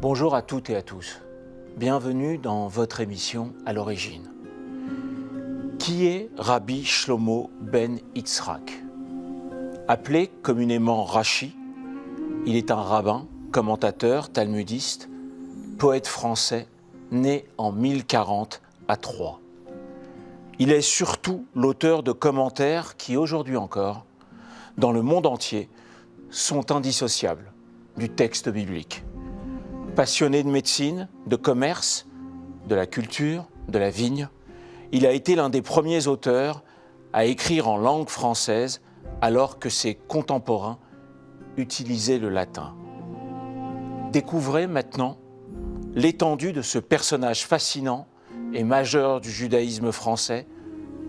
Bonjour à toutes et à tous. Bienvenue dans votre émission À l'origine. Qui est Rabbi Shlomo ben Yitzhak? Appelé communément Rashi, il est un rabbin, commentateur, talmudiste, poète français, né en 1040 à Troyes. Il est surtout l'auteur de commentaires qui, aujourd'hui encore, dans le monde entier, sont indissociables du texte biblique. Passionné de médecine, de commerce, de la culture, de la vigne, il a été l'un des premiers auteurs à écrire en langue française alors que ses contemporains utilisaient le latin. Découvrez maintenant l'étendue de ce personnage fascinant et majeur du judaïsme français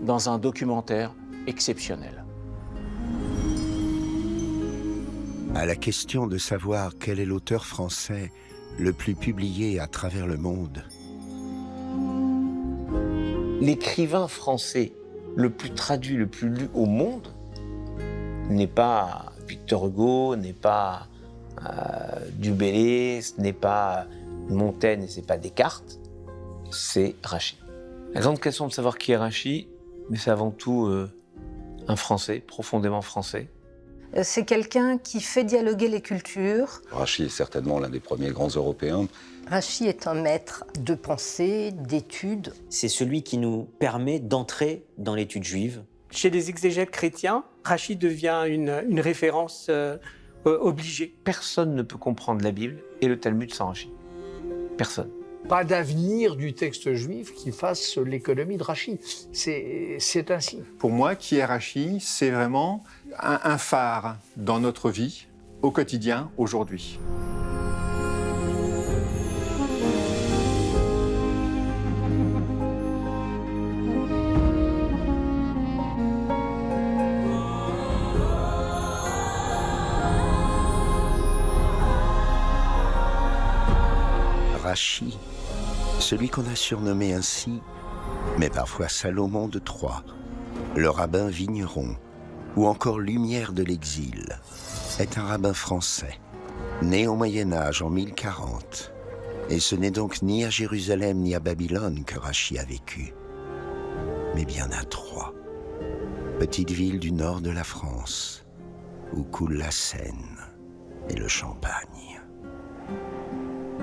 dans un documentaire exceptionnel. À la question de savoir quel est l'auteur français le plus publié à travers le monde, l'écrivain français le plus traduit, le plus lu au monde n'est pas Victor Hugo, n'est pas Du Bellay, ce n'est pas Montaigne et ce n'est pas Descartes, c'est Rachi. La grande question de savoir qui est Rachi, mais c'est avant tout un Français, profondément français. C'est quelqu'un qui fait dialoguer les cultures. Rachi est certainement l'un des premiers grands Européens. Rachi est un maître de pensée, d'études. C'est celui qui nous permet d'entrer dans l'étude juive. Chez les exégètes chrétiens, Rachi devient une référence obligée. Personne ne peut comprendre la Bible et le Talmud sans Rachi. Personne. Pas d'avenir du texte juif qui fasse l'économie de Rachi. C'est ainsi. Pour moi, qui est Rachi, c'est vraiment un phare dans notre vie, au quotidien, aujourd'hui. Rachi, celui qu'on a surnommé ainsi, mais parfois Salomon de Troyes, le rabbin vigneron, ou encore Lumière de l'exil, est un rabbin français, né au Moyen-Âge en 1040. Et ce n'est donc ni à Jérusalem ni à Babylone que Rachi a vécu, mais bien à Troyes, petite ville du nord de la France, où coule la Seine et le Champagne.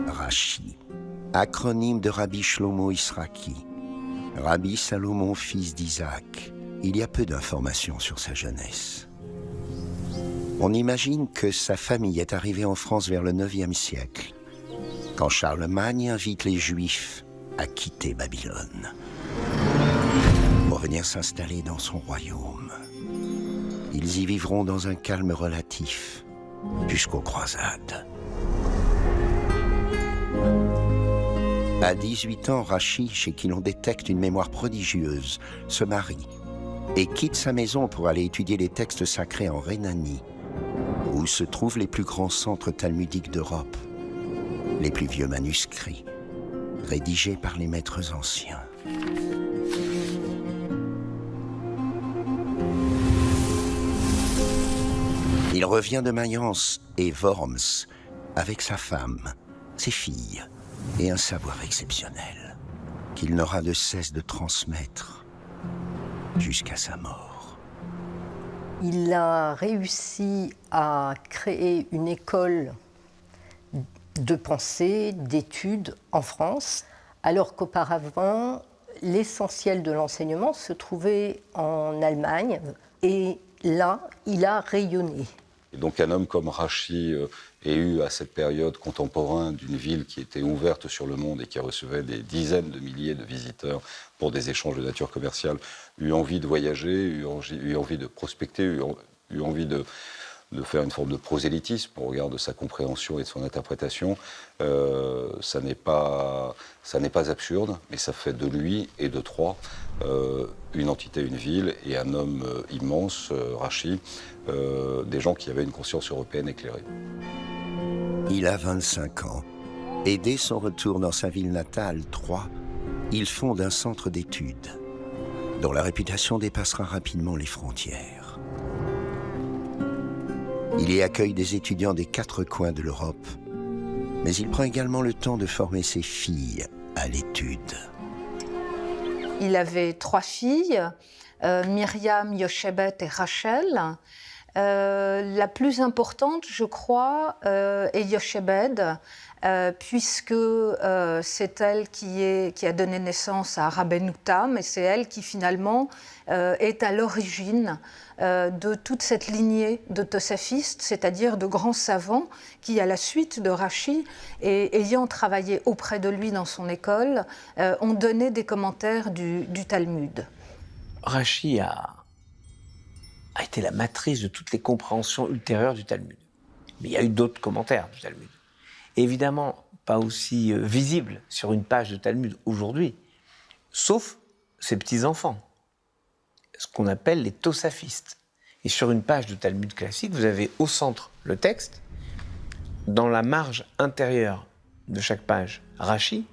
Rachi, acronyme de Rabbi Shlomo Israki, Rabbi Salomon, fils d'Isaac. Il y a peu d'informations sur sa jeunesse. On imagine que sa famille est arrivée en France vers le IXe siècle, quand Charlemagne invite les Juifs à quitter Babylone pour venir s'installer dans son royaume. Ils y vivront dans un calme relatif jusqu'aux croisades. À 18 ans, Rachi, chez qui l'on détecte une mémoire prodigieuse, se marie et quitte sa maison pour aller étudier les textes sacrés en Rhénanie, où se trouvent les plus grands centres talmudiques d'Europe, les plus vieux manuscrits, rédigés par les maîtres anciens. Il revient de Mayence et Worms avec sa femme, ses filles, et un savoir exceptionnel qu'il n'aura de cesse de transmettre jusqu'à sa mort. Il a réussi à créer une école de pensée, d'études en France, alors qu'auparavant, l'essentiel de l'enseignement se trouvait en Allemagne. Et là, il a rayonné. Et donc un homme comme Rachi ait eu à cette période contemporaine d'une ville qui était ouverte sur le monde et qui recevait des dizaines de milliers de visiteurs pour des échanges de nature commerciale, eut envie de voyager, eut envie de prospecter, eut envie de faire une forme de prosélytisme au regard de sa compréhension et de son interprétation, ça n'est pas absurde, mais ça fait de lui et de Troyes une entité, une ville et un homme immense, Rachi, des gens qui avaient une conscience européenne éclairée. Il a 25 ans et dès son retour dans sa ville natale, Troyes, il fonde un centre d'études dont la réputation dépassera rapidement les frontières. Il y accueille des étudiants des 4 coins de l'Europe Mais il prend également le temps de former ses filles à l'étude. Il avait 3 filles, Myriam, Yochebed et Rachel. La plus importante, je crois, est Yochebed, puisque c'est elle qui a donné naissance à Rabbeinu Tam, et c'est elle qui finalement est à l'origine de toute cette lignée de tosafistes, c'est-à-dire de grands savants qui, à la suite de Rachi, et ayant travaillé auprès de lui dans son école, ont donné des commentaires du Talmud. Rachi a été la matrice de toutes les compréhensions ultérieures du Talmud. Mais il y a eu d'autres commentaires du Talmud. Évidemment, pas aussi visibles sur une page de Talmud aujourd'hui, sauf ses petits-enfants, ce qu'on appelle les tosafistes. Et sur une page de Talmud classique, vous avez au centre le texte, dans la marge intérieure de chaque page, Rachi,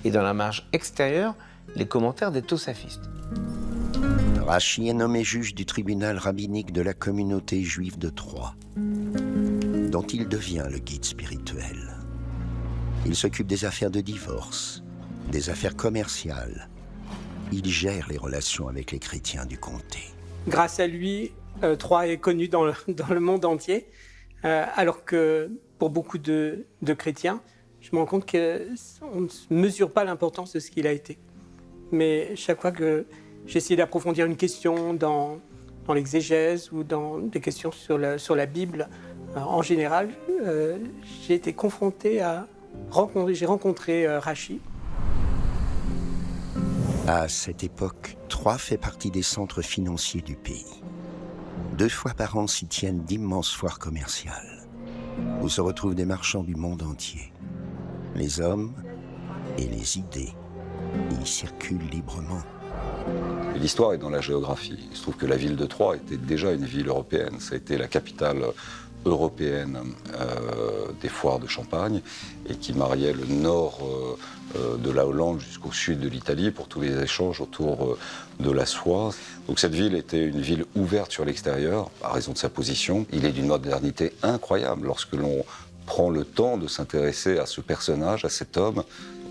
et dans la marge extérieure, les commentaires des tosafistes. Rachi est nommé juge du tribunal rabbinique de la communauté juive de Troyes, dont il devient le guide spirituel. Il s'occupe des affaires de divorce, des affaires commerciales. Il gère les relations avec les chrétiens du comté. Grâce à lui, Troyes est connu dans le monde entier, alors que pour beaucoup de chrétiens, je me rends compte qu'on ne mesure pas l'importance de ce qu'il a été. Mais chaque fois que j'ai essayé d'approfondir une question dans l'exégèse ou dans des questions sur la Bible, en général, j'ai été confronté j'ai rencontré Rachi. À cette époque, Troyes fait partie des centres financiers du pays. 2 fois par an s'y tiennent d'immenses foires commerciales, où se retrouvent des marchands du monde entier. Les hommes et les idées y circulent librement. L'histoire est dans la géographie. Il se trouve que la ville de Troyes était déjà une ville européenne. Ça a été la capitale européenne des foires de Champagne et qui mariait le nord de la Hollande jusqu'au sud de l'Italie pour tous les échanges autour de la soie. Donc cette ville était une ville ouverte sur l'extérieur à raison de sa position. Il est d'une modernité incroyable lorsque l'on prend le temps de s'intéresser à ce personnage, à cet homme.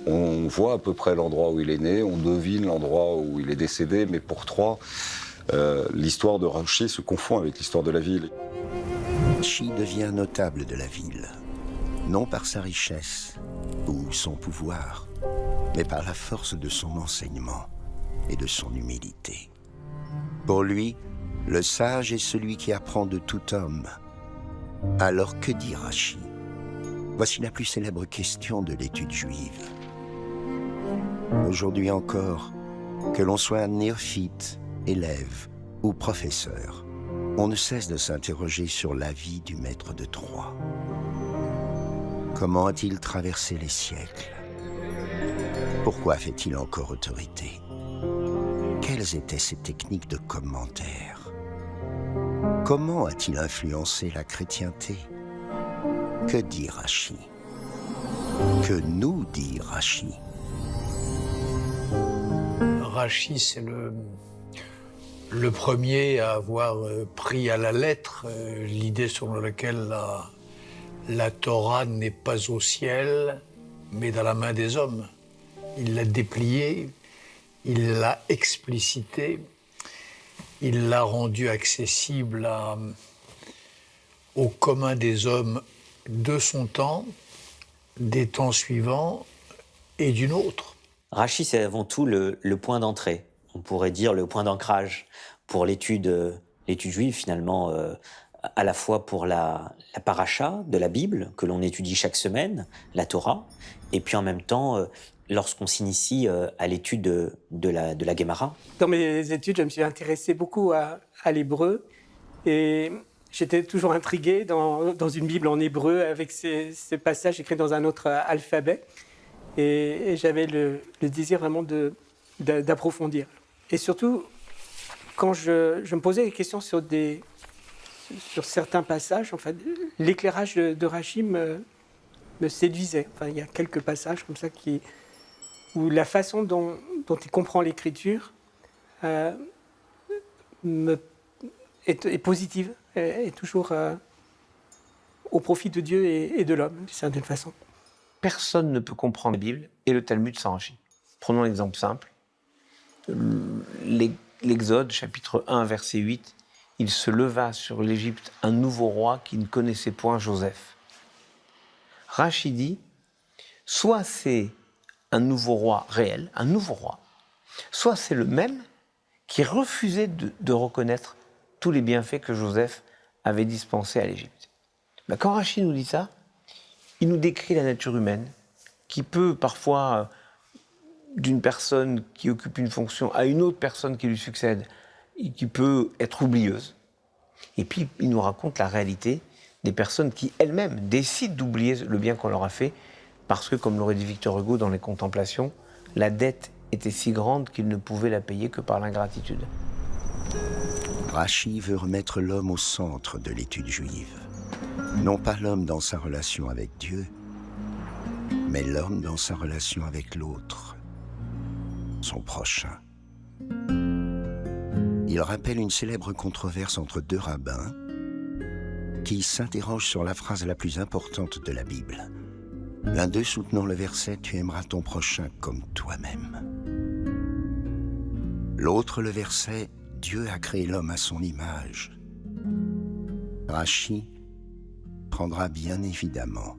On voit à peu près l'endroit où il est né, on devine l'endroit où il est décédé, mais pour Troyes, l'histoire de Rachi se confond avec l'histoire de la ville. Rachi devient notable de la ville, non par sa richesse ou son pouvoir, mais par la force de son enseignement et de son humilité. Pour lui, le sage est celui qui apprend de tout homme. Alors que dit Rachi? Voici la plus célèbre question de l'étude juive. Aujourd'hui encore, que l'on soit néophyte, élève ou professeur, on ne cesse de s'interroger sur la vie du maître de Troyes. Comment a-t-il traversé les siècles? Pourquoi fait-il encore autorité? Quelles étaient ses techniques de commentaire? Comment a-t-il influencé la chrétienté? Que dit Rachi? Que nous dit Rachi? Rachi, c'est le premier à avoir pris à la lettre l'idée selon laquelle la Torah n'est pas au ciel, mais dans la main des hommes. Il l'a dépliée, il l'a explicitée, il l'a rendue accessible au commun des hommes de son temps, des temps suivants et d'une autre. Rachi, c'est avant tout le point d'entrée, on pourrait dire le point d'ancrage pour l'étude juive, finalement, à la fois pour la paracha de la Bible, que l'on étudie chaque semaine, la Torah, et puis en même temps, lorsqu'on s'initie à l'étude de la Guémara. Dans mes études, je me suis intéressé beaucoup à l'hébreu, et j'étais toujours intrigué dans une Bible en hébreu avec ces passages écrits dans un autre alphabet. Et j'avais le désir vraiment d'approfondir. Et surtout, quand je me posais des questions sur certains passages, en fait, l'éclairage de Rachi me séduisait. Enfin, il y a quelques passages comme ça où la façon dont il comprend l'écriture est positive, est toujours au profit de Dieu et de l'homme, d'une certaine façon. personne ne peut comprendre la Bible et le Talmud sans Rachi. Prenons l'exemple simple. L'Exode, chapitre 1, verset 8, « Il se leva sur l'Égypte un nouveau roi qui ne connaissait point Joseph. » Rachi dit, soit c'est un nouveau roi réel, un nouveau roi, soit c'est le même qui refusait de reconnaître tous les bienfaits que Joseph avait dispensés à l'Égypte. Ben, quand Rachi nous dit ça, il nous décrit la nature humaine, qui peut parfois, d'une personne qui occupe une fonction à une autre personne qui lui succède, et qui peut être oublieuse. Et puis, il nous raconte la réalité des personnes qui, elles-mêmes, décident d'oublier le bien qu'on leur a fait, parce que, comme l'aurait dit Victor Hugo dans Les Contemplations, la dette était si grande qu'il ne pouvait la payer que par l'ingratitude. Rachi veut remettre l'homme au centre de l'étude juive. Non pas l'homme dans sa relation avec Dieu, mais l'homme dans sa relation avec l'autre, son prochain. Il rappelle une célèbre controverse entre deux rabbins qui s'interrogent sur la phrase la plus importante de la Bible. L'un d'eux soutenant le verset « Tu aimeras ton prochain comme toi-même ». L'autre le verset « Dieu a créé l'homme à son image ». Rachi prendra bien évidemment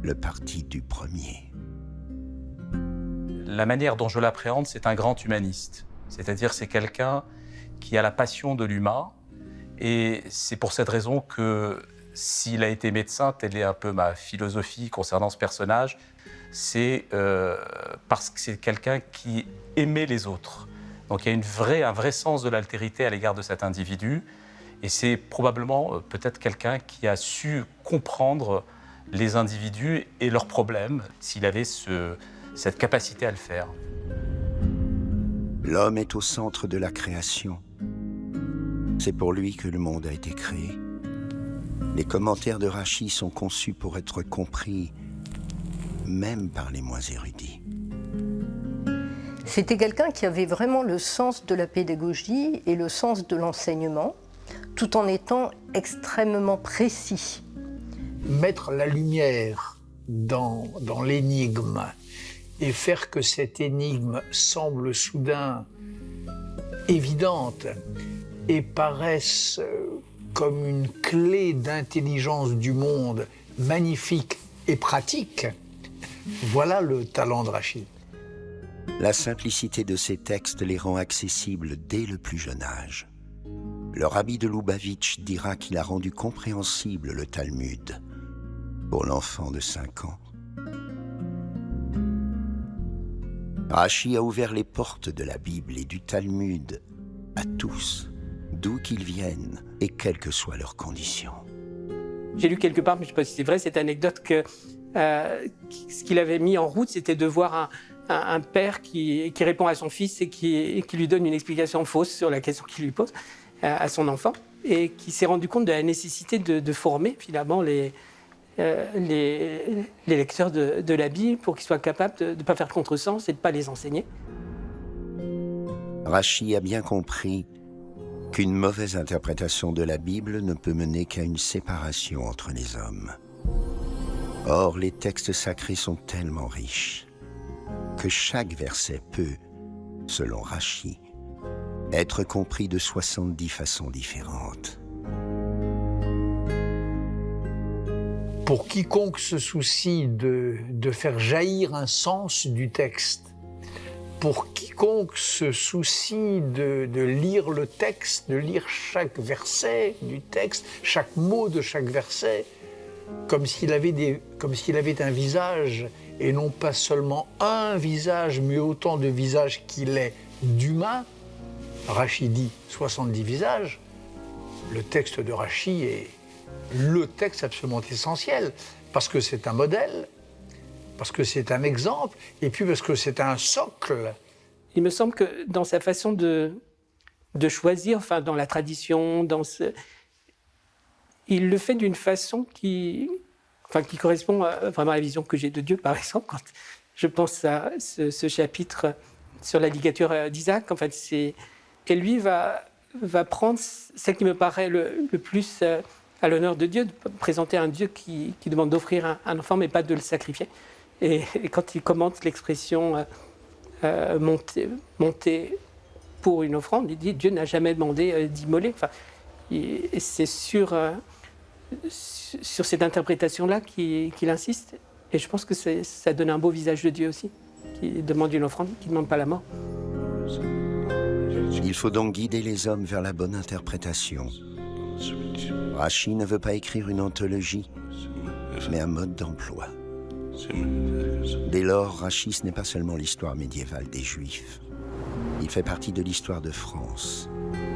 le parti du premier. La manière dont je l'appréhende, c'est un grand humaniste. C'est-à-dire, c'est quelqu'un qui a la passion de l'humain. Et c'est pour cette raison que, s'il a été médecin, telle est un peu ma philosophie concernant ce personnage, c'est parce que c'est quelqu'un qui aimait les autres. Donc il y a un vrai sens de l'altérité à l'égard de cet individu. Et c'est probablement peut-être quelqu'un qui a su comprendre les individus et leurs problèmes, s'il avait cette capacité à le faire. L'homme est au centre de la création. C'est pour lui que le monde a été créé. Les commentaires de Rachi sont conçus pour être compris, même par les moins érudits. C'était quelqu'un qui avait vraiment le sens de la pédagogie et le sens de l'enseignement, tout en étant extrêmement précis. Mettre la lumière dans l'énigme et faire que cette énigme semble soudain évidente et paraisse comme une clé d'intelligence du monde magnifique et pratique, voilà le talent de Rachi. La simplicité de ces textes les rend accessibles dès le plus jeune âge. Le rabbi de Lubavitch dira qu'il a rendu compréhensible le Talmud pour l'enfant de 5 ans. Rachi a ouvert les portes de la Bible et du Talmud à tous, d'où qu'ils viennent et quelles que soient leurs conditions. J'ai lu quelque part, mais je ne sais pas si c'est vrai, cette anecdote que ce qu'il avait mis en route, c'était de voir un père qui répond à son fils et qui lui donne une explication fausse sur la question qu'il lui pose à son enfant, et qui s'est rendu compte de la nécessité de former finalement les lecteurs de la Bible pour qu'ils soient capables de ne pas faire contresens et de ne pas les enseigner. Rachi a bien compris qu'une mauvaise interprétation de la Bible ne peut mener qu'à une séparation entre les hommes. Or, les textes sacrés sont tellement riches que chaque verset peut, selon Rachi, être compris de 70 façons différentes. Pour quiconque se soucie de faire jaillir un sens du texte, pour quiconque se soucie de lire le texte, de lire chaque verset du texte, chaque mot de chaque verset, comme s'il avait un visage, et non pas seulement un visage, mais autant de visages qu'il est d'humain, Rachi dit 70 visages, le texte de Rachi est le texte absolument essentiel, parce que c'est un modèle, parce que c'est un exemple, et puis parce que c'est un socle. Il me semble que dans sa façon de choisir, enfin dans la tradition, il le fait d'une façon qui correspond vraiment à la vision que j'ai de Dieu, par exemple, quand je pense à ce chapitre sur la ligature d'Isaac. En fait, et lui va prendre ce qui me paraît le plus à l'honneur de Dieu, de présenter un Dieu qui demande d'offrir un enfant, mais pas de le sacrifier. Et quand il commente l'expression monter pour une offrande, il dit Dieu n'a jamais demandé d'immoler. Enfin, et c'est sur cette interprétation-là qu'il insiste. Et je pense que ça donne un beau visage de Dieu aussi, qui demande une offrande, qui ne demande pas la mort. Il faut donc guider les hommes vers la bonne interprétation. Rachi ne veut pas écrire une anthologie, mais un mode d'emploi. Dès lors, Rachi, ce n'est pas seulement l'histoire médiévale des Juifs. Il fait partie de l'histoire de France,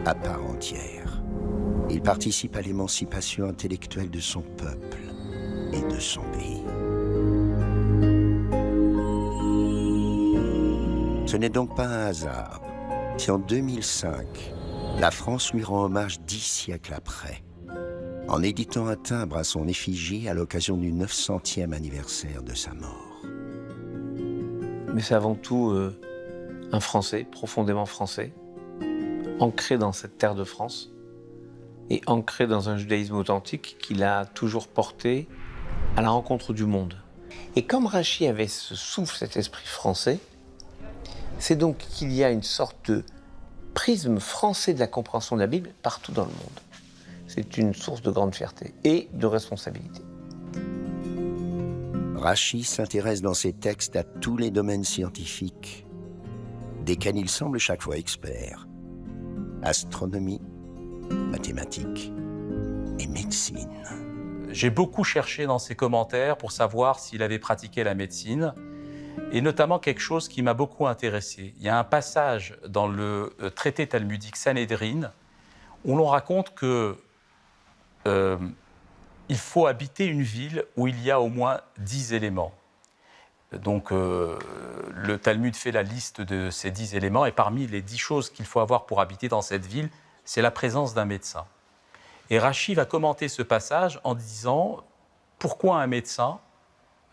à part entière. Il participe à l'émancipation intellectuelle de son peuple et de son pays. Ce n'est donc pas un hasard si en 2005, la France lui rend hommage 10 siècles après, en éditant un timbre à son effigie à l'occasion du 900e anniversaire de sa mort. Mais c'est avant tout un Français, profondément français, ancré dans cette terre de France et ancré dans un judaïsme authentique qu'il a toujours porté à la rencontre du monde. Et comme Rachi avait ce souffle, cet esprit français, c'est donc qu'il y a une sorte de prisme français de la compréhension de la Bible partout dans le monde. C'est une source de grande fierté et de responsabilité. Rachi s'intéresse dans ses textes à tous les domaines scientifiques, desquels il semble chaque fois expert. Astronomie, mathématiques et médecine. J'ai beaucoup cherché dans ses commentaires pour savoir s'il avait pratiqué la médecine, et notamment quelque chose qui m'a beaucoup intéressé. Il y a un passage dans le traité talmudique Sanhédrin où l'on raconte que il faut habiter une ville où il y a au moins 10 éléments. Donc le Talmud fait la liste de ces 10 éléments, et parmi les 10 choses qu'il faut avoir pour habiter dans cette ville, c'est la présence d'un médecin. Et Rachi va commenter ce passage en disant « Pourquoi un médecin ?»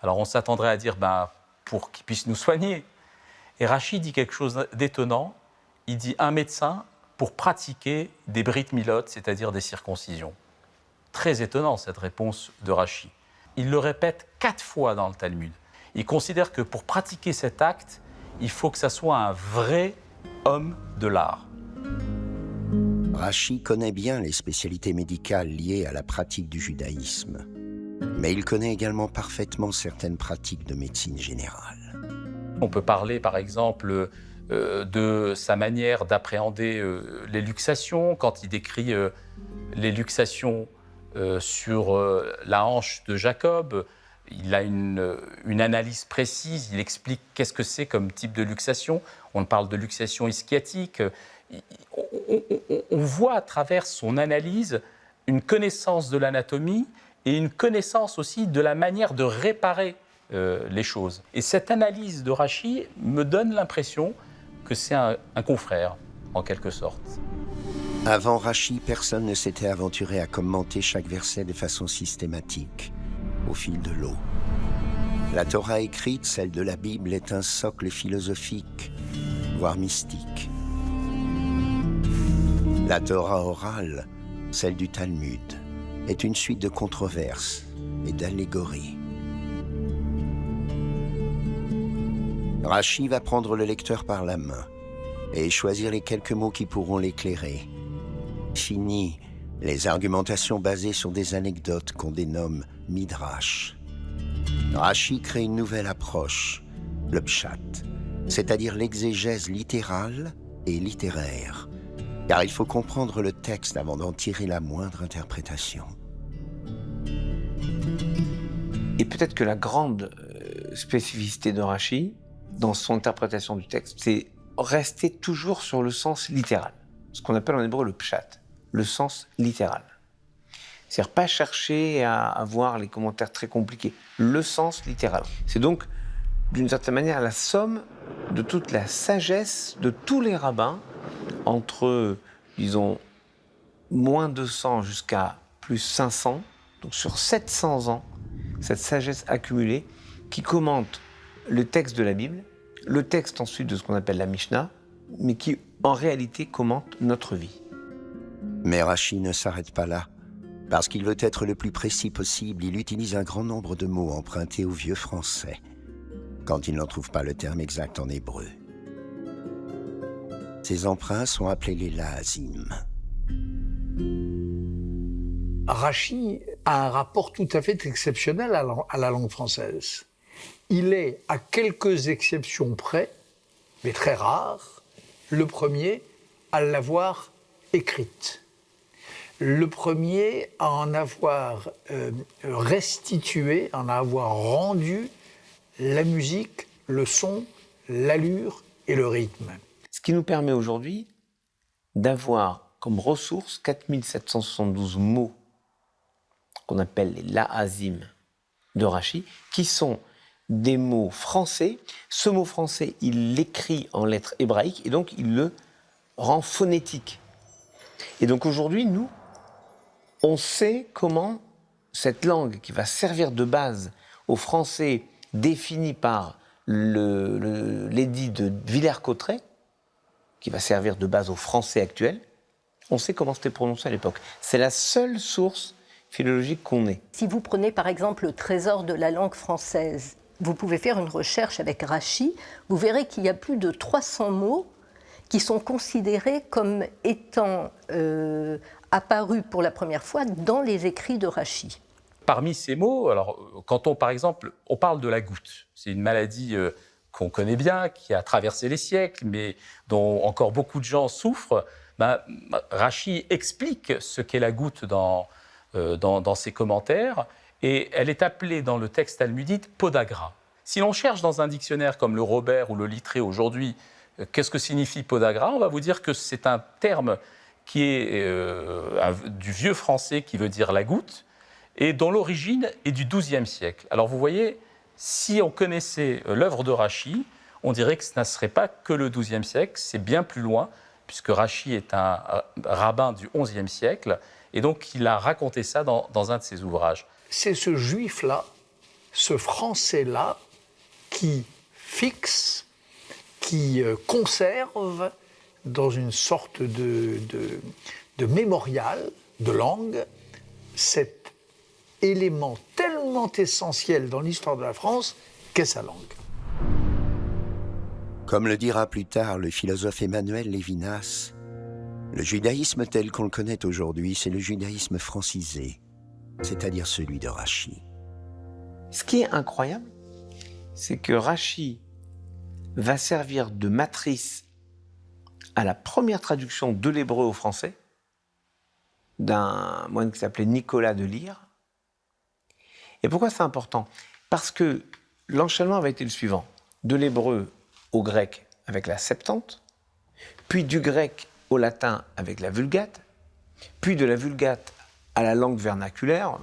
Alors on s'attendrait à dire pour qu'il puisse nous soigner. Et Rachi dit quelque chose d'étonnant. Il dit « Un médecin pour pratiquer des brit milot, c'est-à-dire des circoncisions. » Très étonnant cette réponse de Rachi. Il le répète 4 fois dans le Talmud. Il considère que pour pratiquer cet acte, il faut que ça soit un vrai homme de l'art. Rachi connaît bien les spécialités médicales liées à la pratique du judaïsme, mais il connaît également parfaitement certaines pratiques de médecine générale. On peut parler par exemple de sa manière d'appréhender les luxations, quand il décrit les luxations sur la hanche de Jacob. Il a une analyse précise, il explique qu'est-ce que c'est comme type de luxation. On parle de luxation ischiatique. On voit à travers son analyse une connaissance de l'anatomie et une connaissance aussi de la manière de réparer les choses. Et cette analyse de Rachi me donne l'impression que c'est un confrère, en quelque sorte. Avant Rachi, personne ne s'était aventuré à commenter chaque verset de façon systématique, au fil de l'eau. La Torah écrite, celle de la Bible, est un socle philosophique, voire mystique. La Torah orale, celle du Talmud, est une suite de controverses et d'allégories. Rachi va prendre le lecteur par la main et choisir les quelques mots qui pourront l'éclairer. Fini les argumentations basées sur des anecdotes qu'on dénomme midrash. Rachi crée une nouvelle approche, le pshat, c'est-à-dire l'exégèse littérale et littéraire, car il faut comprendre le texte avant d'en tirer la moindre interprétation. Et peut-être que la grande spécificité de Rachi, dans son interprétation du texte, c'est rester toujours sur le sens littéral, ce qu'on appelle en hébreu le pshat, le sens littéral. C'est-à-dire pas chercher à avoir les commentaires très compliqués, le sens littéral. C'est donc, d'une certaine manière, la somme de toute la sagesse de tous les rabbins, entre, disons, moins 200 jusqu'à plus 500, donc sur 700 ans, cette sagesse accumulée qui commente le texte de la Bible, le texte ensuite de ce qu'on appelle la Mishnah, mais qui en réalité commente notre vie. Mais Rachi ne s'arrête pas là. Parce qu'il veut être le plus précis possible, il utilise un grand nombre de mots empruntés au vieux français, quand il n'en trouve pas le terme exact en hébreu. Ces emprunts sont appelés les laazim. Rachi a un rapport tout à fait exceptionnel à la langue française. Il est, à quelques exceptions près, mais très rare, le premier à l'avoir écrite. Le premier à en avoir restitué, à en avoir rendu la musique, le son, l'allure et le rythme. Ce qui nous permet aujourd'hui d'avoir comme ressource 4772 mots qu'on appelle les laazim de Rachi, qui sont des mots français. Ce mot français, il l'écrit en lettres hébraïques et donc il le rend phonétique. Et donc aujourd'hui, nous, on sait comment cette langue qui va servir de base au français défini par l'édit de Villers-Cotterêts, qui va servir de base au français actuel, on sait comment c'était prononcé à l'époque. C'est la seule source philologique qu'on ait. Si vous prenez par exemple le trésor de la langue française, vous pouvez faire une recherche avec Rachi, vous verrez qu'il y a plus de 300 mots qui sont considérés comme étant apparus pour la première fois dans les écrits de Rachi. Parmi ces mots, alors, quand on, par exemple, on parle de la goutte, c'est une maladie qu'on connaît bien, qui a traversé les siècles, mais dont encore beaucoup de gens souffrent. Rachi explique ce qu'est la goutte dans ses commentaires, et elle est appelée dans le texte talmudique podagra. Si l'on cherche dans un dictionnaire comme le Robert ou le Littré aujourd'hui, qu'est-ce que signifie podagra? On va vous dire que c'est un terme qui est du vieux français qui veut dire la goutte, et dont l'origine est du XIIe siècle. Alors vous voyez, si on connaissait l'œuvre de Rachi, on dirait que ce ne serait pas que le XIIe siècle, c'est bien plus loin, puisque Rachi est un rabbin du XIe siècle, et donc il a raconté ça dans un de ses ouvrages. C'est ce juif-là, ce français-là, qui fixe, qui conserve dans une sorte de mémorial de langue cet élément tellement essentiel dans l'histoire de la France qu'est sa langue. Comme le dira plus tard le philosophe Emmanuel Lévinas, le judaïsme tel qu'on le connaît aujourd'hui, c'est le judaïsme francisé, c'est-à-dire celui de Rachi. Ce qui est incroyable, c'est que Rachi va servir de matrice à la première traduction de l'hébreu au français d'un moine qui s'appelait Nicolas de Lyre. Et pourquoi c'est important? Parce que l'enchaînement avait été le suivant. De l'hébreu au grec avec la Septante, puis du grec au latin avec la Vulgate, puis de la Vulgate à la langue vernaculaire,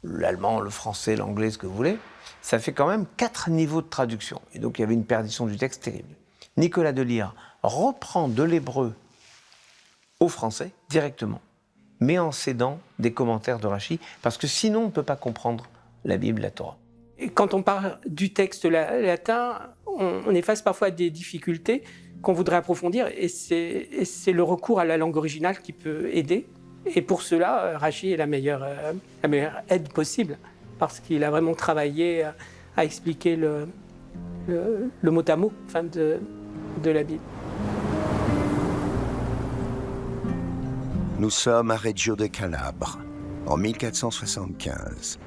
l'allemand, le français, l'anglais, ce que vous voulez. Ça fait quand même 4 niveaux de traduction. Et donc il y avait une perdition du texte terrible. Nicolas de Lyre reprend de l'hébreu au français directement, mais en cédant des commentaires de Rachi, parce que sinon on ne peut pas comprendre la Bible, la Torah. Et quand on parle du texte latin, on est face parfois à des difficultés qu'on voudrait approfondir, et c'est le recours à la langue originale qui peut aider. Et pour cela, Rachi est la meilleure aide possible, parce qu'il a vraiment travaillé à expliquer le mot à mot de la Bible. Nous sommes à Reggio de Calabre, en 1475,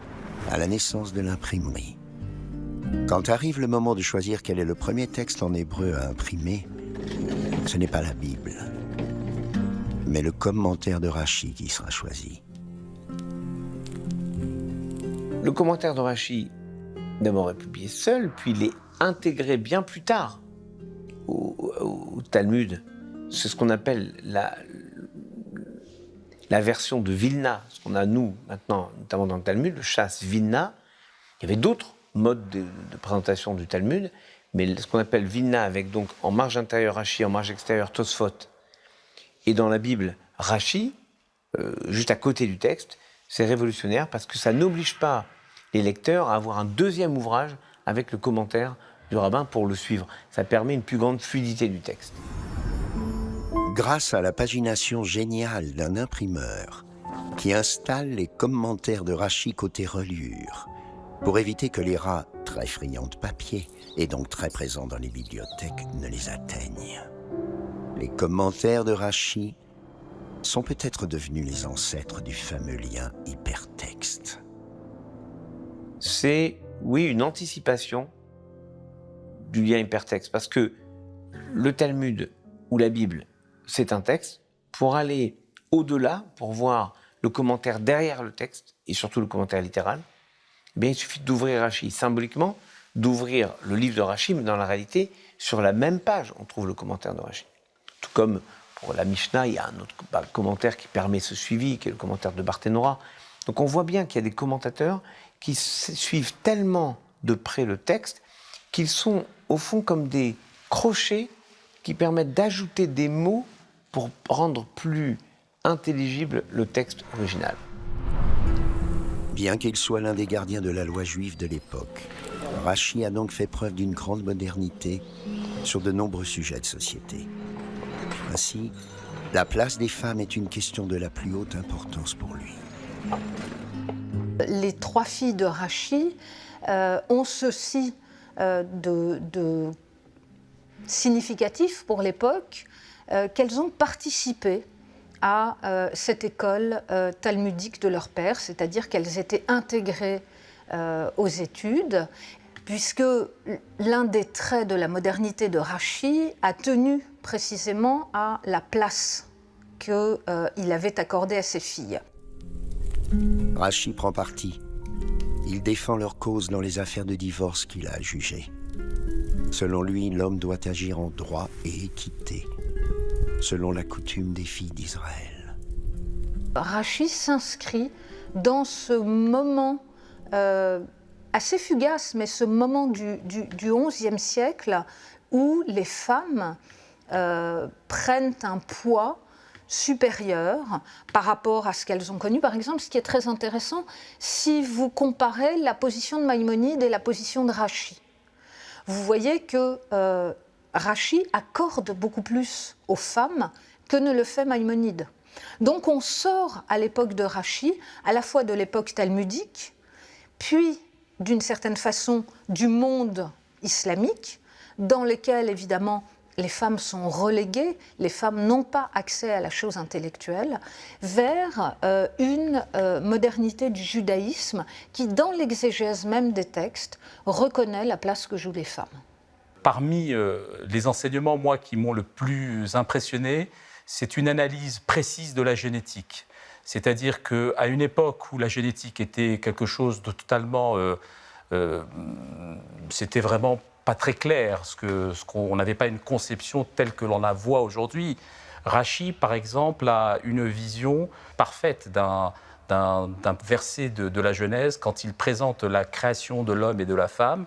à la naissance de l'imprimerie. Quand arrive le moment de choisir quel est le premier texte en hébreu à imprimer, ce n'est pas la Bible, mais le commentaire de Rachi qui sera choisi. Le commentaire de Rachi, d'abord est publié seul, puis il est intégré bien plus tard au Talmud. C'est ce qu'on appelle la version de Vilna, ce qu'on a nous maintenant, notamment dans le Talmud, le chasse Vilna. Il y avait d'autres modes de présentation du Talmud, mais ce qu'on appelle Vilna, avec donc en marge intérieure Rachi, en marge extérieure Tosfot, et dans la Bible Rachi, juste à côté du texte, c'est révolutionnaire parce que ça n'oblige pas les lecteurs à avoir un deuxième ouvrage avec le commentaire du rabbin pour le suivre. Ça permet une plus grande fluidité du texte. Grâce à la pagination géniale d'un imprimeur, qui installe les commentaires de Rachi côté reliure, pour éviter que les rats, très friands de papier, et donc très présents dans les bibliothèques, ne les atteignent. Les commentaires de Rachi sont peut-être devenus les ancêtres du fameux lien hypertexte. C'est, oui, une anticipation du lien hypertexte, parce que le Talmud ou la Bible, c'est un texte. Pour aller au-delà, pour voir le commentaire derrière le texte, et surtout le commentaire littéral, eh bien, il suffit d'ouvrir Rachi. Symboliquement, d'ouvrir le livre de Rachi, mais dans la réalité, sur la même page, on trouve le commentaire de Rachi. Tout comme pour la Mishnah, il y a un autre commentaire qui permet ce suivi, qui est le commentaire de Barthénora. Donc on voit bien qu'il y a des commentateurs qui suivent tellement de près le texte qu'ils sont au fond comme des crochets qui permettent d'ajouter des mots pour rendre plus intelligible le texte original. Bien qu'il soit l'un des gardiens de la loi juive de l'époque, Rachi a donc fait preuve d'une grande modernité sur de nombreux sujets de société. Ainsi, la place des femmes est une question de la plus haute importance pour lui. Les trois filles de Rachi ont ceci de significatif pour l'époque, qu'elles ont participé à cette école talmudique de leur père, c'est-à-dire qu'elles étaient intégrées aux études, puisque l'un des traits de la modernité de Rachi a tenu précisément à la place qu'il avait accordée à ses filles. Rachi prend parti. Il défend leur cause dans les affaires de divorce qu'il a à juger. Selon lui, l'homme doit agir en droit et équité, selon la coutume des filles d'Israël. Rachi s'inscrit dans ce moment assez fugace, mais ce moment du XIe siècle où les femmes prennent un poids supérieur par rapport à ce qu'elles ont connu. Par exemple, ce qui est très intéressant, si vous comparez la position de Maïmonide et la position de Rachi, vous voyez que Rachi accorde beaucoup plus aux femmes que ne le fait Maïmonide. Donc on sort à l'époque de Rachi, à la fois de l'époque talmudique, puis d'une certaine façon du monde islamique, dans lequel évidemment les femmes sont reléguées, les femmes n'ont pas accès à la chose intellectuelle, vers une modernité du judaïsme qui, dans l'exégèse même des textes, reconnaît la place que jouent les femmes. Parmi les enseignements, moi, qui m'ont le plus impressionné, c'est une analyse précise de la génétique. C'est-à-dire qu'à une époque où la génétique était quelque chose de totalement... c'était vraiment pas très clair, on n'avait pas une conception telle que l'on la voit aujourd'hui. Rachi, par exemple, a une vision parfaite d'un verset de la Genèse quand il présente la création de l'homme et de la femme.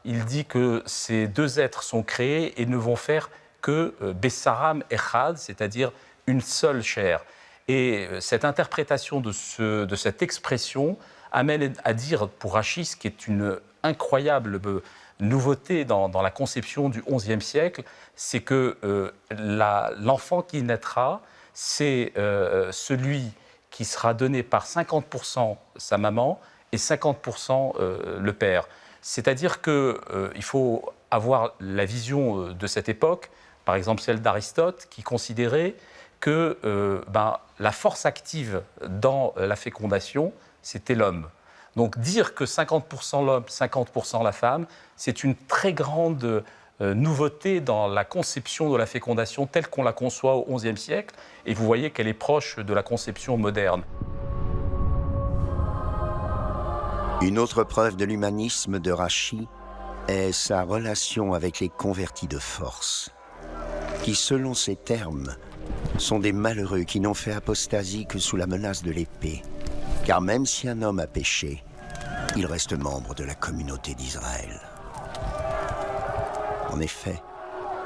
Il dit que ces deux êtres sont créés et ne vont faire que Bessaram Echad, c'est-à-dire une seule chair. Et cette interprétation de cette expression amène à dire pour Rachi, ce qui est une incroyable nouveauté dans la conception du XIe siècle, c'est que l'enfant qui naîtra, c'est celui qui sera donné par 50% sa maman et 50% le père. C'est-à-dire qu'il faut avoir la vision de cette époque, par exemple celle d'Aristote, qui considérait que la force active dans la fécondation, c'était l'homme. Donc dire que 50% l'homme, 50% la femme, c'est une très grande nouveauté dans la conception de la fécondation telle qu'on la conçoit au XIe siècle, et vous voyez qu'elle est proche de la conception moderne. Une autre preuve de l'humanisme de Rachi est sa relation avec les convertis de force, qui, selon ses termes, sont des malheureux qui n'ont fait apostasie que sous la menace de l'épée, car même si un homme a péché, il reste membre de la communauté d'Israël. En effet,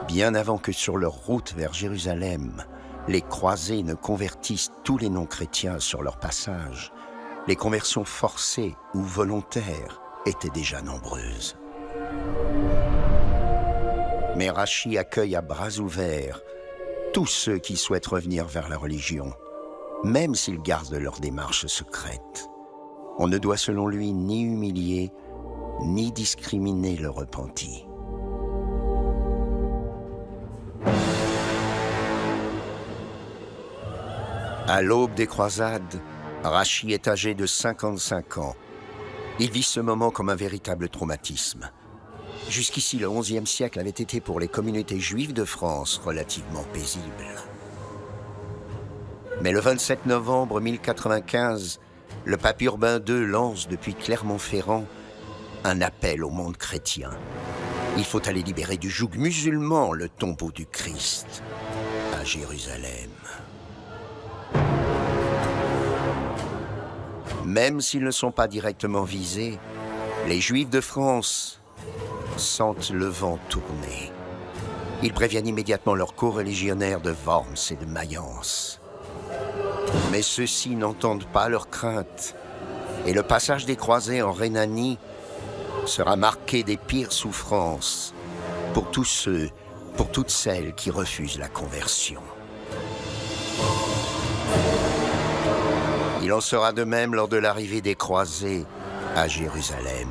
bien avant que sur leur route vers Jérusalem, les croisés ne convertissent tous les non-chrétiens sur leur passage, les conversions forcées ou volontaires étaient déjà nombreuses. Mais Rachi accueille à bras ouverts tous ceux qui souhaitent revenir vers la religion, même s'ils gardent leur démarche secrète. On ne doit selon lui ni humilier, ni discriminer le repenti. À l'aube des croisades, Rachi est âgé de 55 ans. Il vit ce moment comme un véritable traumatisme. Jusqu'ici, le XIe siècle avait été pour les communautés juives de France relativement paisible. Mais le 27 novembre 1095, le pape Urbain II lance depuis Clermont-Ferrand un appel au monde chrétien. Il faut aller libérer du joug musulman le tombeau du Christ à Jérusalem. Même s'ils ne sont pas directement visés, les Juifs de France sentent le vent tourner. Ils préviennent immédiatement leurs coreligionnaires de Worms et de Mayence. Mais ceux-ci n'entendent pas leurs craintes, et le passage des croisés en Rhénanie sera marqué des pires souffrances pour tous ceux, pour toutes celles qui refusent la conversion. Il en sera de même lors de l'arrivée des croisés à Jérusalem.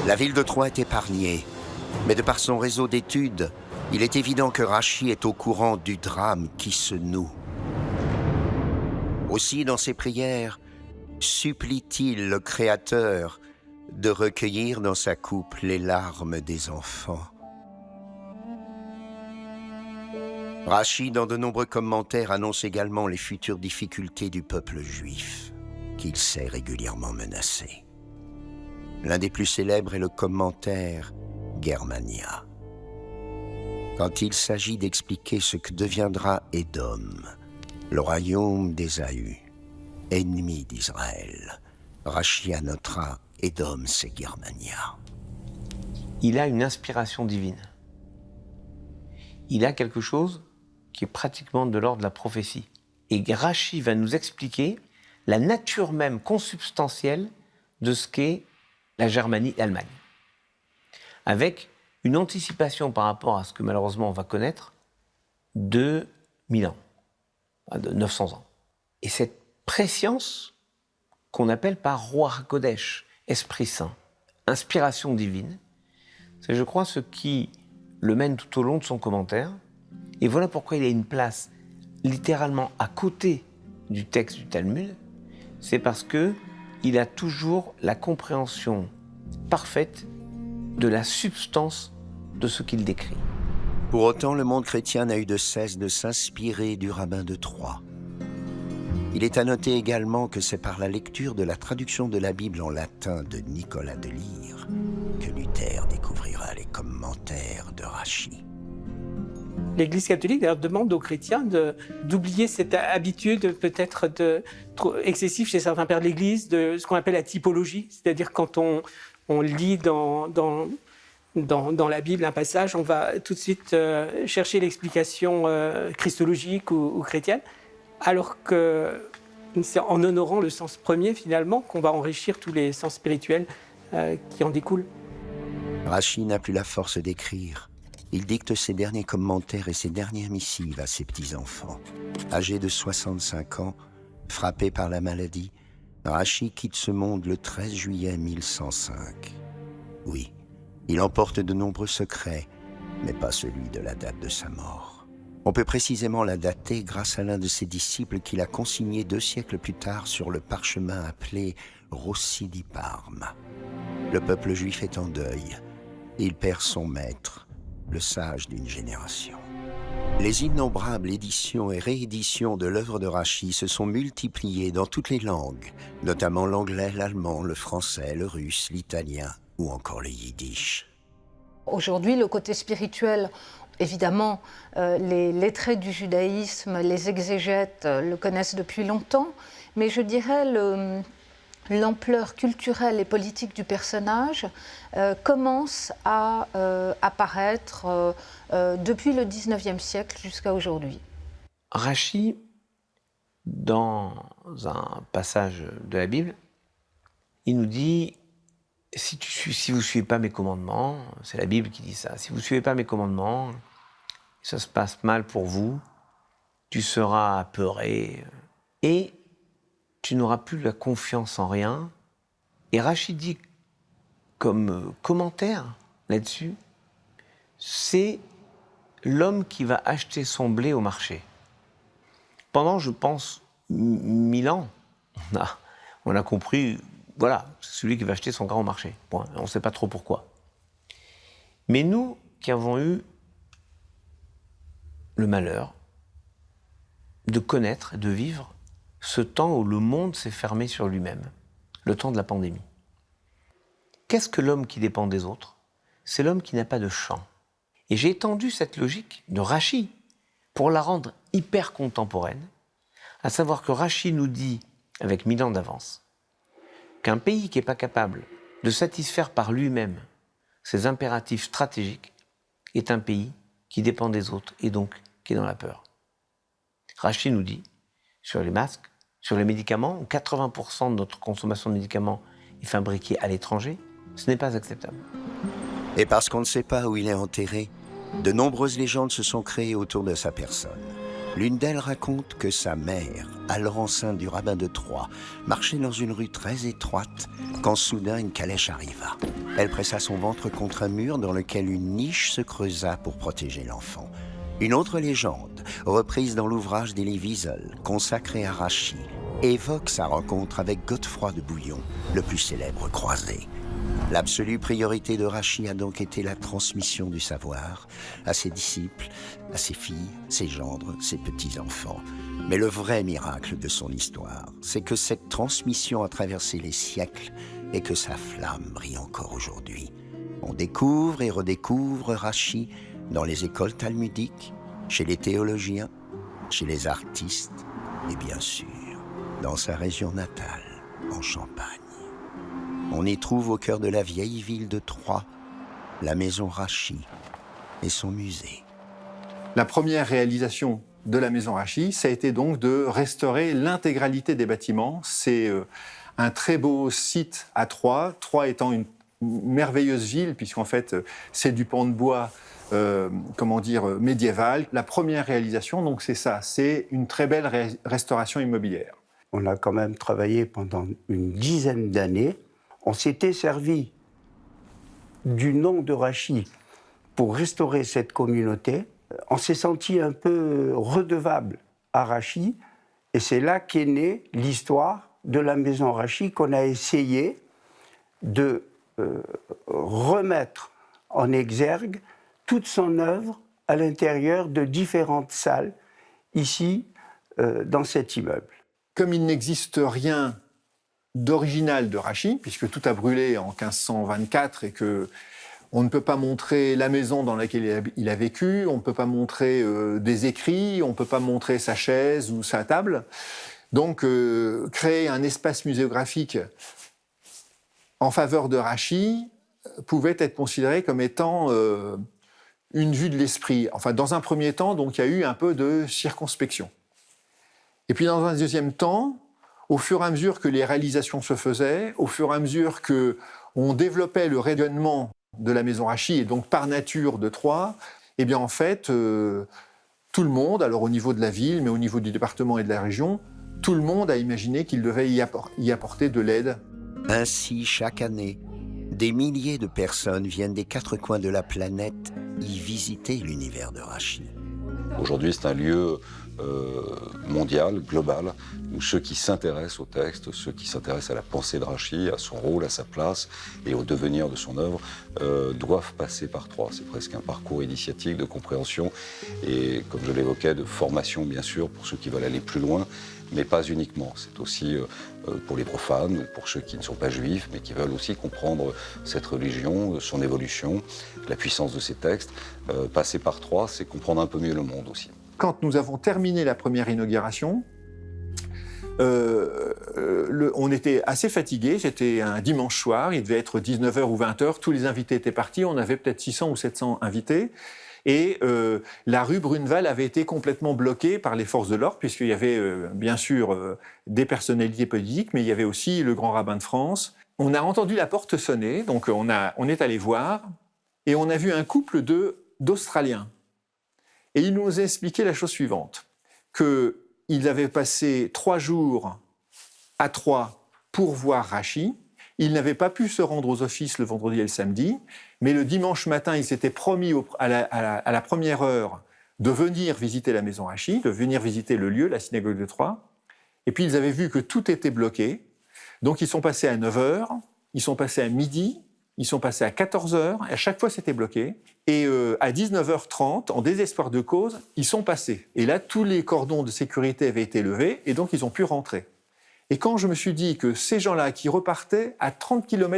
La ville de Troyes est épargnée, mais de par son réseau d'études, il est évident que Rachi est au courant du drame qui se noue. Aussi, dans ses prières, supplie-t-il le Créateur de recueillir dans sa coupe les larmes des enfants. Rachi, dans de nombreux commentaires, annonce également les futures difficultés du peuple juif, qu'il sait régulièrement menacé. L'un des plus célèbres est le commentaire Germania. Quand il s'agit d'expliquer ce que deviendra Édom, le royaume d'Ésaü, ennemi d'Israël, Rachi annotera Édom, c'est Germania. Il a une inspiration divine. Il a quelque chose qui est pratiquement de l'ordre de la prophétie. Et Rachi va nous expliquer la nature même consubstantielle de ce qu'est la Germanie et l'Allemagne. Avec une anticipation par rapport à ce que malheureusement on va connaître de 1000 ans, de 900 ans. Et cette préscience qu'on appelle par Ruach HaKodesh, Esprit Saint, inspiration divine, c'est je crois ce qui le mène tout au long de son commentaire. Et voilà pourquoi il a une place littéralement à côté du texte du Talmud. C'est parce qu'il a toujours la compréhension parfaite de la substance de ce qu'il décrit. Pour autant, le monde chrétien n'a eu de cesse de s'inspirer du rabbin de Troyes. Il est à noter également que c'est par la lecture de la traduction de la Bible en latin de Nicolas de Lyre que Luther découvrira les commentaires de Rachi. L'Église catholique d'ailleurs demande aux chrétiens d'oublier cette habitude peut-être excessive chez certains pères de l'Église de ce qu'on appelle la typologie, c'est-à-dire quand on lit dans la Bible un passage, on va tout de suite chercher l'explication christologique ou chrétienne, alors que c'est en honorant le sens premier finalement qu'on va enrichir tous les sens spirituels qui en découlent. Rachi n'a plus la force d'écrire. Il dicte ses derniers commentaires et ses dernières missives à ses petits-enfants. Âgé de 65 ans, frappé par la maladie, Rachi quitte ce monde le 13 juillet 1105. Oui, il emporte de nombreux secrets, mais pas celui de la date de sa mort. On peut précisément la dater grâce à l'un de ses disciples qui l'a consigné 2 siècles plus tard sur le parchemin appelé Rossi di Parma. Le peuple juif est en deuil. Il perd son maître, le sage d'une génération. Les innombrables éditions et rééditions de l'œuvre de Rachi se sont multipliées dans toutes les langues, notamment l'anglais, l'allemand, le français, le russe, l'italien ou encore le yiddish. Aujourd'hui, le côté spirituel, évidemment, les lettrés du judaïsme, les exégètes le connaissent depuis longtemps, mais je dirais l'ampleur culturelle et politique du personnage commence à apparaître depuis le XIXe siècle jusqu'à aujourd'hui. Rachi, dans un passage de la Bible, il nous dit si vous ne suivez pas mes commandements, c'est la Bible qui dit ça, si vous ne suivez pas mes commandements, ça se passe mal pour vous, tu seras apeuré et tu n'auras plus la confiance en rien. Et Rachid dit comme commentaire là-dessus, c'est l'homme qui va acheter son blé au marché. Pendant, je pense, 1000 ans, on a compris, voilà, c'est celui qui va acheter son grain au marché. Bon, on ne sait pas trop pourquoi. Mais nous qui avons eu le malheur de connaître et de vivre ce temps où le monde s'est fermé sur lui-même, le temps de la pandémie. Qu'est-ce que l'homme qui dépend des autres? C'est l'homme qui n'a pas de champ. Et j'ai étendu cette logique de Rachid pour la rendre hyper contemporaine, à savoir que Rachid nous dit, avec 1000 ans d'avance, qu'un pays qui n'est pas capable de satisfaire par lui-même ses impératifs stratégiques est un pays qui dépend des autres et donc qui est dans la peur. Rachid nous dit, sur les masques, sur les médicaments, 80% de notre consommation de médicaments est fabriquée à l'étranger, ce n'est pas acceptable. Et parce qu'on ne sait pas où il est enterré, de nombreuses légendes se sont créées autour de sa personne. L'une d'elles raconte que sa mère, alors enceinte du rabbin de Troyes, marchait dans une rue très étroite quand soudain une calèche arriva. Elle pressa son ventre contre un mur dans lequel une niche se creusa pour protéger l'enfant. Une autre légende, reprise dans l'ouvrage d'Elie Wiesel, consacré à Rachid, évoque sa rencontre avec Godefroy de Bouillon, le plus célèbre croisé. L'absolue priorité de Rachid a donc été la transmission du savoir à ses disciples, à ses filles, ses gendres, ses petits-enfants. Mais le vrai miracle de son histoire, c'est que cette transmission a traversé les siècles et que sa flamme brille encore aujourd'hui. On découvre et redécouvre Rachid dans les écoles talmudiques, chez les théologiens, chez les artistes et bien sûr, dans sa région natale, en Champagne. On y trouve au cœur de la vieille ville de Troyes, la maison Rachid et son musée. La première réalisation de la maison Rachid, ça a été donc de restaurer l'intégralité des bâtiments. C'est un très beau site à Troyes, Troyes étant une merveilleuse ville, puisqu'en fait, c'est du pan de bois médiéval. La première réalisation, donc c'est ça, c'est une très belle restauration immobilière. On a quand même travaillé pendant une dizaine d'années. On s'était servi du nom de Rachid pour restaurer cette communauté. On s'est senti un peu redevable à Rachid, et c'est là qu'est née l'histoire de la maison Rachid qu'on a essayé de remettre en exergue toute son œuvre à l'intérieur de différentes salles, ici, dans cet immeuble. Comme il n'existe rien d'original de Rachid, puisque tout a brûlé en 1524 et qu'on ne peut pas montrer la maison dans laquelle il a vécu, on ne peut pas montrer des écrits, on ne peut pas montrer sa chaise ou sa table. Donc, créer un espace muséographique en faveur de Rachid pouvait être considéré comme étant une vue de l'esprit. Enfin, dans un premier temps, donc, il y a eu un peu de circonspection. Et puis, dans un deuxième temps, au fur et à mesure que les réalisations se faisaient, au fur et à mesure qu'on développait le rayonnement de la maison Rachid, et donc par nature de Troyes, eh bien en fait, tout le monde, alors au niveau de la ville, mais au niveau du département et de la région, tout le monde a imaginé qu'il devait y apporter de l'aide. Ainsi, chaque année, des milliers de personnes viennent des 4 coins de la planète y visiter l'univers de Rachid. Aujourd'hui, c'est un lieu mondial, global, où ceux qui s'intéressent au texte, ceux qui s'intéressent à la pensée de Rachid, à son rôle, à sa place et au devenir de son œuvre, doivent passer par Troyes. C'est presque un parcours initiatique de compréhension et, comme je l'évoquais, de formation, bien sûr, pour ceux qui veulent aller plus loin, mais pas uniquement. C'est aussi pour les profanes, pour ceux qui ne sont pas juifs, mais qui veulent aussi comprendre cette religion, son évolution, la puissance de ses textes. Passer par Troyes, c'est comprendre un peu mieux le monde aussi. Quand nous avons terminé la première inauguration, on était assez fatigués, c'était un dimanche soir, il devait être 19h ou 20h, tous les invités étaient partis, on avait peut-être 600 ou 700 invités, et la rue Bruneval avait été complètement bloquée par les forces de l'ordre, puisqu'il y avait bien sûr des personnalités politiques, mais il y avait aussi le grand rabbin de France. On a entendu la porte sonner, donc on est allé voir, et on a vu un couple d'Australiens. Et ils nous ont expliqué la chose suivante, qu'il avait passé 3 jours à Troyes pour voir Rachid. Il n'avait pas pu se rendre aux offices le vendredi et le samedi, mais le dimanche matin, il s'était promis à la première heure de venir visiter la maison Rachid, de venir visiter le lieu, la synagogue de Troyes. Et puis ils avaient vu que tout était bloqué. Donc ils sont passés à 9h, ils sont passés à midi, ils sont passés à 14h, et à chaque fois c'était bloqué. Et à 19h30, en désespoir de cause, ils sont passés. Et là, tous les cordons de sécurité avaient été levés, et donc ils ont pu rentrer. Et quand je me suis dit que ces gens-là qui repartaient à 30 000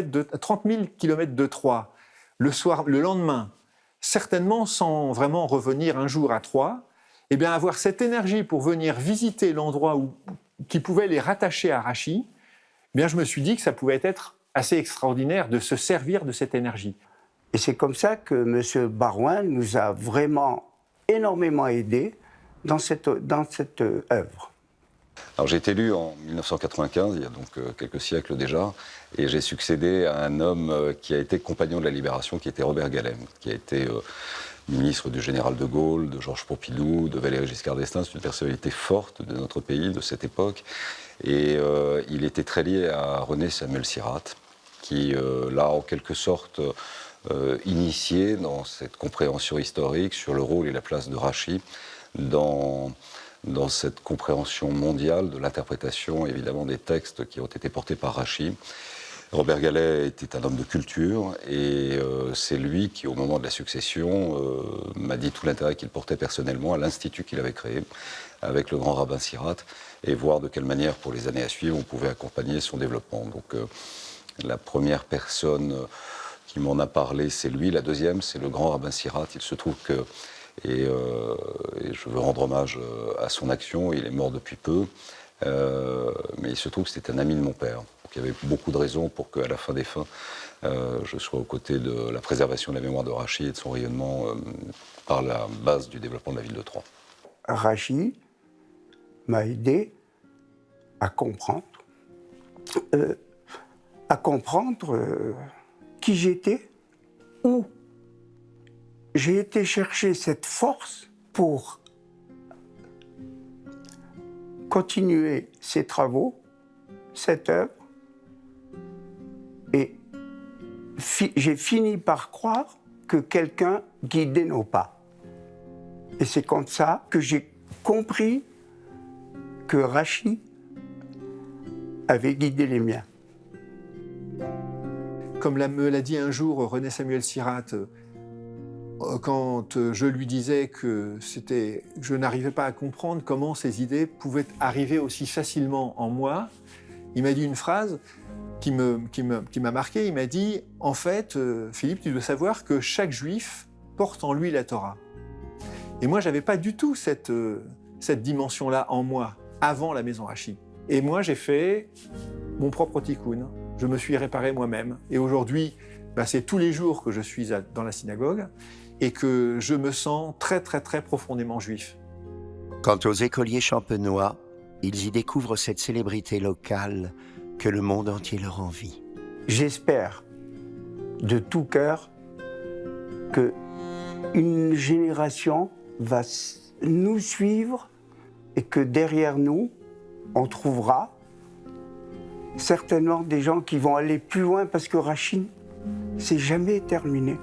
km de Troyes, le lendemain, certainement sans vraiment revenir un jour à Troyes, eh bien avoir cette énergie pour venir visiter l'endroit qui pouvait les rattacher à Rachid, eh bien je me suis dit que ça pouvait être assez extraordinaire de se servir de cette énergie. Et c'est comme ça que M. Barouin nous a vraiment énormément aidés dans cette œuvre. Alors j'ai été élu en 1995, il y a donc quelques siècles déjà, et j'ai succédé à un homme qui a été compagnon de la Libération, qui était Robert Gallem, qui a été ministre du général de Gaulle, de Georges Pompidou, de Valéry Giscard d'Estaing. C'est une personnalité forte de notre pays, de cette époque. Et il était très lié à René Samuel Sirhat, qui l'a en quelque sorte initié dans cette compréhension historique sur le rôle et la place de Rachid dans cette compréhension mondiale de l'interprétation, évidemment, des textes qui ont été portés par Rachid. Robert Gallet était un homme de culture et c'est lui qui, au moment de la succession, m'a dit tout l'intérêt qu'il portait personnellement à l'institut qu'il avait créé avec le grand rabbin Sirhat et voir de quelle manière, pour les années à suivre, on pouvait accompagner son développement. Donc la première personne qui m'en a parlé, c'est lui. La deuxième, c'est le grand rabbin Sirhat. Il se trouve que et je veux rendre hommage à son action. Il est mort depuis peu, mais il se trouve que c'était un ami de mon père. Donc il y avait beaucoup de raisons pour qu'à la fin des fins, je sois aux côtés de la préservation de la mémoire de Rachid et de son rayonnement par la base du développement de la ville de Troyes. Rachid m'a aidé à comprendre qui j'étais, où j'ai été chercher cette force pour continuer ces travaux, cette œuvre, et j'ai fini par croire que quelqu'un guidait nos pas. Et c'est comme ça que j'ai compris que Rachid avait guidé les miens. Comme me l'a dit un jour René Samuel Sirhat, quand je lui disais que je n'arrivais pas à comprendre comment ces idées pouvaient arriver aussi facilement en moi, il m'a dit une phrase qui m'a marqué. Il m'a dit « En fait, Philippe, tu dois savoir que chaque juif porte en lui la Torah. » Et moi, je n'avais pas du tout cette dimension-là en moi, avant la maison Rachid. Et moi, j'ai fait mon propre tikkun. Je me suis réparé moi-même. Et aujourd'hui, c'est tous les jours que je suis dans la synagogue et que je me sens très, très, très profondément juif. Quant aux écoliers champenois, ils y découvrent cette célébrité locale que le monde entier leur envie. J'espère de tout cœur qu'une génération va nous suivre et que derrière nous, on trouvera certainement des gens qui vont aller plus loin parce que Rachid, c'est jamais terminé.